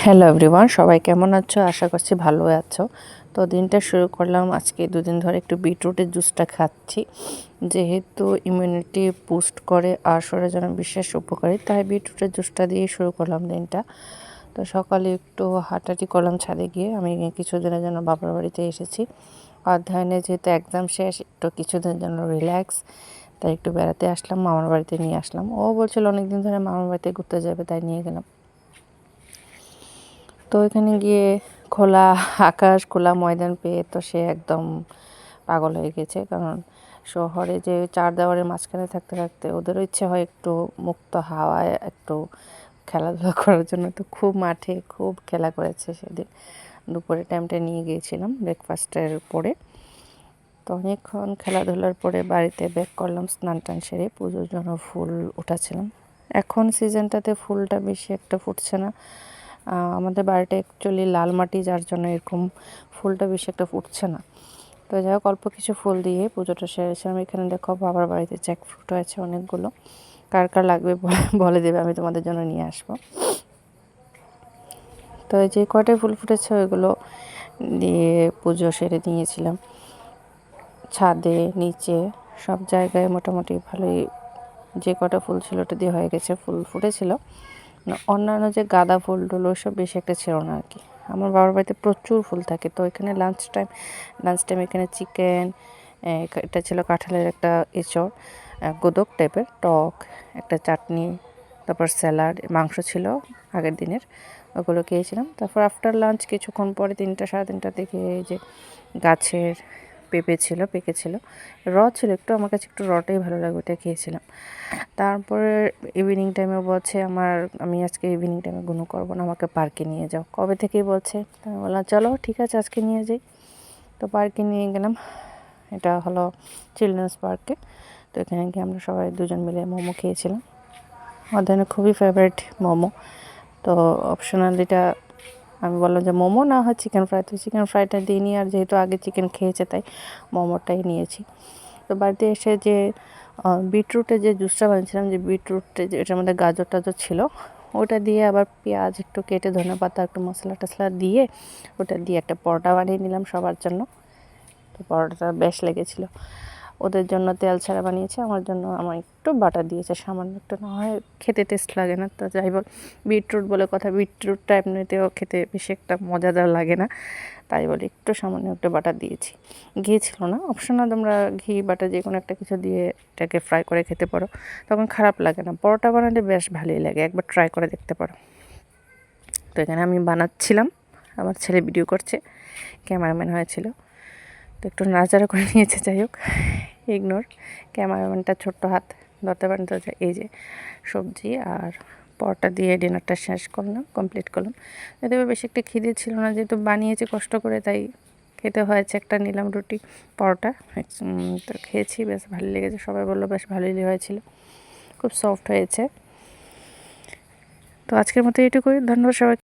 Hello everyone, সবাই কেমন আছো? আশা করছি ভালো আছো। তো দিনটা শুরু করলাম, আজকে দুদিন ধরে একটু বিটরুটের জুসটা খাচ্ছি, যেহেতু ইমিউনিটি বুস্ট করে আর শরীরের জন্য বিশেষ উপকারী, তাই বিটরুটের জুসটা দিয়ে শুরু করলাম দিনটা। তো সকালে একটু হাঁটাহাঁটি করলাম ছাদে গিয়ে। আমি কিছুদিনের জন্য বাবার বাড়িতে এসেছি, অধ্যয়নে যেহেতু এক্সাম শেষ, একটু কিছুদিনের জন্য রিল্যাক্স, তাই একটু বেড়াতে আসলাম, মামার বাড়িতে নিয়ে আসলাম। ও বলছিল অনেকদিন ধরে মামার বাড়িতে ঘুরতে যাবে, তাই নিয়ে গেলাম। তো এখানে গিয়ে খোলা আকাশ, খোলা ময়দান পেয়ে তো সে একদম পাগল হয়ে গেছে। কারণ শহরে যে চার দেওয়ারের মাঝখানে থাকতে থাকতে ওদেরও ইচ্ছে হয় একটু মুক্ত হাওয়ায় একটু খেলাধুলা করার জন্য। তো খুব মাঠে খুব খেলা করেছে সেদিন। দুপুরের টাইমটা নিয়ে গিয়েছিলাম ব্রেকফাস্টের পরে। তো অনেকক্ষণ খেলাধুলার পরে বাড়িতে ব্যাক করলাম, স্নান টান সেরে পুজোর জন্য ফুল উঠাচ্ছিলাম। এখন সিজনটাতে ফুলটা বেশি একটা ফুটছে না। আমাদের বাড়িটা অ্যাকচুয়ালি লাল মাটি, যার জন্য এরকম ফুলটা বেশি একটা ফুটছে না। তো যাই হোক, অল্প কিছু ফুল দিয়ে পুজোটা সেরেছিলাম। এখানে দেখো বাবার বাড়িতে জ্যাকফ্রুট আছে অনেকগুলো, কার কার লাগবে বলে দেবে, আমি তোমাদের জন্য নিয়ে আসবো। তো এই যে কয়টায় ফুল ফুটেছে ওইগুলো দিয়ে পুজো সেরে নিয়েছিলাম। ছাদে নিচে সব জায়গায় মোটামুটি ভালোই, যে কটা ফুল ছিল ওটা দিয়ে হয়ে গেছে। ফুল ফুটেছিল না, অন্যান্য যে গাঁদা ফুল টুল ওইসব বেশি একটা ছিল না আর কি। আমার বাবার বাড়িতে প্রচুর ফুল থাকে। তো এখানে লাঞ্চ টাইম এখানে চিকেন, এটা ছিল কাঁঠালের একটা এঁচড়, গোদক টাইপের টক, একটা চাটনি, তারপর স্যালাড, মাংস ছিল আগের দিনের, ওগুলো খেয়েছিলাম। তারপর আফটার লাঞ্চ কিছুক্ষণ পরে 3টা সাড়ে 3টার দিকে এই যে গাছের পেকেছিল, ছিল একটু, আমার কাছে একটু রটাই ভালো লাগে, ওটা খেয়েছিলাম। তারপরে ইভিনিং টাইমে বলছে আমি আজকে ইভিনিং টাইমে গুনো করবো না, আমাকে পার্কে নিয়ে যাও। কবে থেকেই বলছে, আমি বললাম চলো ঠিক আছে আজকে নিয়ে যাই। তো পার্কে নিয়ে গেলাম, এটা হলো চিলড্রেন্স পার্কে। তো এখানে গিয়ে আমরা সবাই দুজন মিলে মোমো খেয়েছিলাম। অধ্যয়নের খুবই ফেভারিট মোমো। তো অপশনালিটা আমি বললাম যে মোমো না হয় চিকেন ফ্রাই, তো চিকেন ফ্রাইটা দিইনি, আর যেহেতু আগে চিকেন খেয়েছে তাই মোমোটাই নিয়েছি। তো বাড়িতে এসে যে বিটরুটের যে জুসটা বানিয়েছিলাম, যে বিটরুটে যে এটার মধ্যে গাজর টাজর ছিল, ওটা দিয়ে আবার পেঁয়াজ একটু কেটে, ধনেপাতা একটু মশলা টশলা দিয়ে ওটা দিয়ে একটা পরোটা বানিয়ে নিলাম সবার জন্য। তো পরোটাটা বেশ লেগেছিলো। ওদের জন্য তেল ছাড়া বানিয়েছে, আমার জন্য আমার একটু বাটার দিয়েছে সামান্য একটু, না হয় খেতে টেস্ট লাগে না। তো যাই বল, বিটরুট বলে কথা, বিটরুটটা এমনিতেও খেতে বেশি একটা মজাদার লাগে না, তাই বলে একটু সামান্য একটু বাটার দিয়েছি। ঘি ছিল না, অপশনাল, তোমরা ঘি বাটার যে কোনো একটা কিছু দিয়ে এটাকে ফ্রাই করে খেতে পারো, তখন খারাপ লাগে না। পরোটা বানালে বেশ ভালোই লাগে, একবার ট্রাই করে দেখতে পারো। তো এখানে আমি বানাচ্ছিলাম, আমার ছেলে ভিডিও করছে, ক্যামেরাম্যান হয়েছিল, তো একটু নাড়াচাড়া করে নিয়েছে। যাই হোক, ইগনোর, ক্যামেরাম্যানটা ছোট্ট হাত ধরতে পারেন। তো এই যে সবজি আর পরোটা দিয়ে ডিনারটা শেষ করলাম, কমপ্লিট করলাম। এতে বেশি একটা খিদে ছিল না, যেহেতু বানিয়েছি কষ্ট করে, তাই খেতে হয়েছে। একটা নিলাম রুটি পরোটা, তো খেয়েছি, বেশ ভালো লেগেছে। সবাই বললো বেশ ভালোই হয়েছিল, খুব সফট হয়েছে। তো আজকের মতো এইটুকুই, ধন্যবাদ সবাই।